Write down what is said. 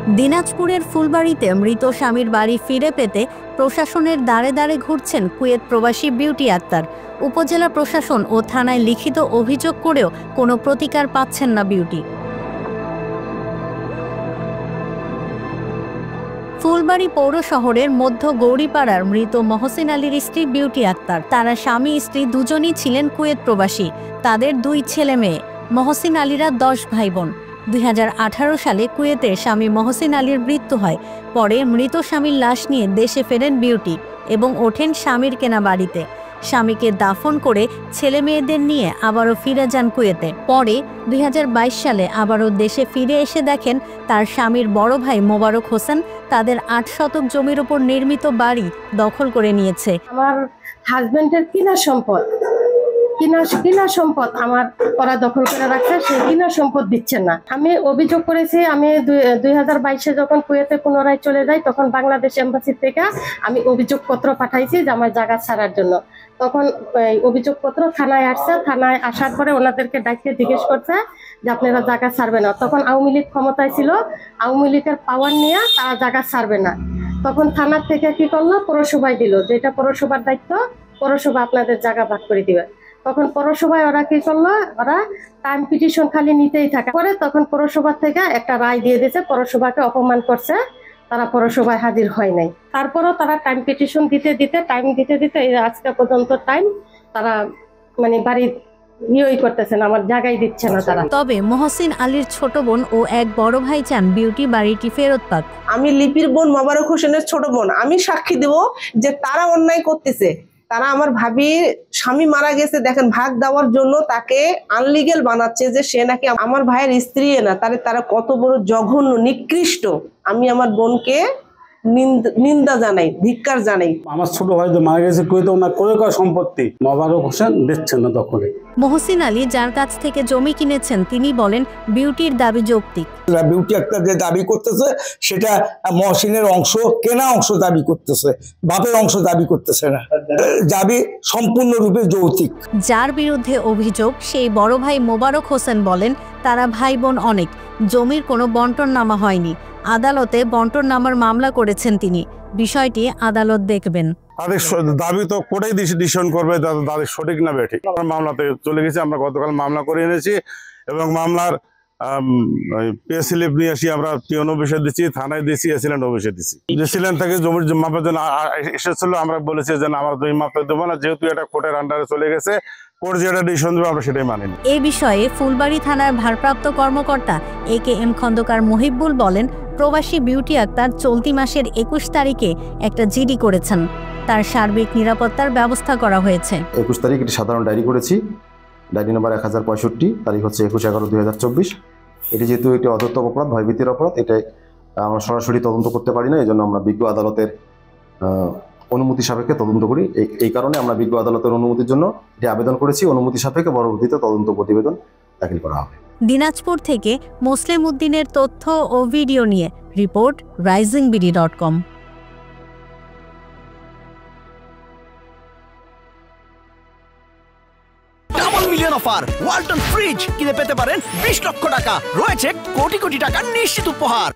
দিনাজপুরের ফুলবাড়িতে মৃত স্বামীর বাড়ি ফিরে পেতে প্রশাসনের দ্বারে দ্বারে ঘুরছেন কুয়েত প্রবাসী বিউটি আক্তার। উপজেলা প্রশাসন ও থানায় লিখিত অভিযোগ করেও কোনো প্রতিকার পাচ্ছেন না বিউটি। ফুলবাড়ি পৌর শহরের মধ্য গৌরীপাড়ার মৃত মহসিন আলীর স্ত্রী বিউটি আক্তার। তারা স্বামী স্ত্রী দুজনই ছিলেন কুয়েত প্রবাসী। তাদের 2 ছেলে মেয়ে। মহসিন আলীরা 10 ভাই বোন। 2018 সালে কুয়েতে স্বামী মহসিন আলীর মৃত্যু হয়। পরে মৃত স্বামীর লাশ নিয়ে দেশে ফেরেন বিউটি এবং ওঠেন স্বামীর কেনা বাড়িতে। স্বামীকে দাফন করে ছেলে মেয়েদের নিয়ে আবারও ফিরে যান কুয়েতে। পরে 2022 সালে আবারও দেশে ফিরে এসে দেখেন তার স্বামীর বড় ভাই মোবারক হোসেন তাদের 8 শতক জমির উপর নির্মিত বাড়ি দখল করে নিয়েছে। আমার হাজবেন্ডের কিনা সম্পদ আমার ওরা দখল করে রাখছে, সেই কিনা সম্পদ দিচ্ছে না। আমি অভিযোগ করেছি, আমি 2022-এ যখন কুয়েতে পুনরায় চলে যাই তখন বাংলাদেশ এম্বাসি থেকে আমি অভিযোগপত্র পাঠাইছি যে আমার জায়গা ছাড়ার জন্য। তখন অভিযোগপত্র থানায় আসছে, থানায় আসার পরে ওনাদেরকে ডাকতে জিজ্ঞেস করছে যে আপনারা জায়গা ছাড়বে না। তখন আওয়ামী লীগ ক্ষমতায় ছিল, আওয়ামী লীগের পাওয়ার নিয়ে তারা জায়গা ছাড়বে না। তখন থানার থেকে কি করলো, পৌরসভায় দিল যে এটা পৌরসভার দায়িত্ব, পৌরসভা আপনাদের জায়গা ভাগ করে দিবে। তখন পৌরসভায় ওরা কি করলো, ওরা টাইম পিটিশন খালি নিতেই থাকে। পরে তখন পৌরসভা থেকে একটা রায় দিয়ে দিয়েছে, পৌরসভাকে অপমান করছে, তারা পৌরসভায় হাজির হয় নাই। তারপরও তারা টাইম পিটিশন দিতে দিতে আজকে পর্যন্ত টাইম তারা মানে বাড়ি করতেছে না, আমার জায়গায় দিচ্ছে না তারা। তবে মহসিন আলীর ছোট বোন ও এক বড় ভাই চান বিউটি বাড়িটি ফেরত পাক। আমি লিপির বোন মোবারক হোসেনের ছোট বোন, আমি সাক্ষী দেব যে তারা অন্যায় করতেছে। তারা আমার ভাবির স্বামী মারা গেছে, দেখেন ভাগ দেওয়ার জন্য তাকে আনলিগেল বানাচ্ছে যে সে নাকি আমার ভাইয়ের স্ত্রী না। তারা কত বড় জঘন্য নিকৃষ্ট। আমি আমার বোনকে নিন্দা জানাই, ধিক্কার জানাই। আমার ছোট ভাই তো মারা গেছে কুয়েতে, ওনার করে সম্পত্তি মোবারক হোসেন দিচ্ছেন না দখলে। মহসিন আলী যার কাছ থেকে জমি কিনেছেন তিনি বলেন বিউটির দাবি যৌক্তিক। বিউটি একটা যে দাবি করতেছে সেটা মহসিনের অংশ, কেনা অংশ দাবি করতেছে, বাপের অংশ দাবি করতেছে না। দাবি সম্পূর্ণরূপে যৌক্তিক। যার বিরুদ্ধে অভিযোগ সেই বড় ভাই মোবারক হোসেন বলেন তারা ভাই বোন অনেক, জমির কোনো বন্টননামা হয়নি। আদালতে বন্টননামার মামলা করেছেন তিনি, বিষয়টি আদালত দেখবেন। তাদের দাবি তো কোর্টেই ডিসিশন করবে তাদের সঠিক না বেঠিক। মামলাতে চলে গেছি, আমরা গতকাল মামলা করে এনেছি এবং মামলার পে স্লিপ নিয়ে আসি আমরা পিওন অফিসে দিচ্ছি, থানায় দিচ্ছি, এসিল্যান্ড অফিসে দিচ্ছি। এসিল্যান্ড থেকে জমির মাপের জন্য এসেছিল, আমরা বলেছি যে আমরা জমি মাপতে দেবো না, যেহেতু এটা কোর্টের আন্ডারে চলে গেছে, কোর্ট যেটা ডিসিশন দেবে আমরা সেটাই মানিনি। এ বিষয়ে ফুলবাড়ি থানার ভারপ্রাপ্ত কর্মকর্তা AKM খন্দকার মহিবুল বলেন প্রবাসী বিউটি আক্তার চলতি মাসের 21 তারিখে একটা জিডি করেছেন, তার সার্বিক নিরাপত্তার ব্যবস্থা করা হয়েছে। 21 তারিখ এটি সাধারণ ডায়েরি করেছি, ডায়েরি নম্বর 1065, তারিখ হচ্ছে 21/11/2024। এটি যেহেতু একটি অদত্ত অপরাধ, ভয়ভীতির অপরাধ, এটাই আমরা সরাসরি তদন্ত করতে পারি না, এই জন্য আমরা বিজ্ঞ আদালতের অনুমতি সাপেক্ষে তদন্ত করি। এই কারণে আমরা বিজ্ঞ আদালতের অনুমতির জন্য এটি আবেদন করেছি। অনুমতি সাপেক্ষে পরবর্তীতে তদন্ত প্রতিবেদন দাখিল করা হবে। দিনাজপুর থেকে মুসলিম উদ্দিনের তথ্য ও ভিডিও নিয়ে report risingBD.com। Double million offer Walton fridge কিনে পেতে পারেন 20 লক্ষ টাকা, রয়েছে কোটি কোটি টাকার নিশ্চিত উপহার।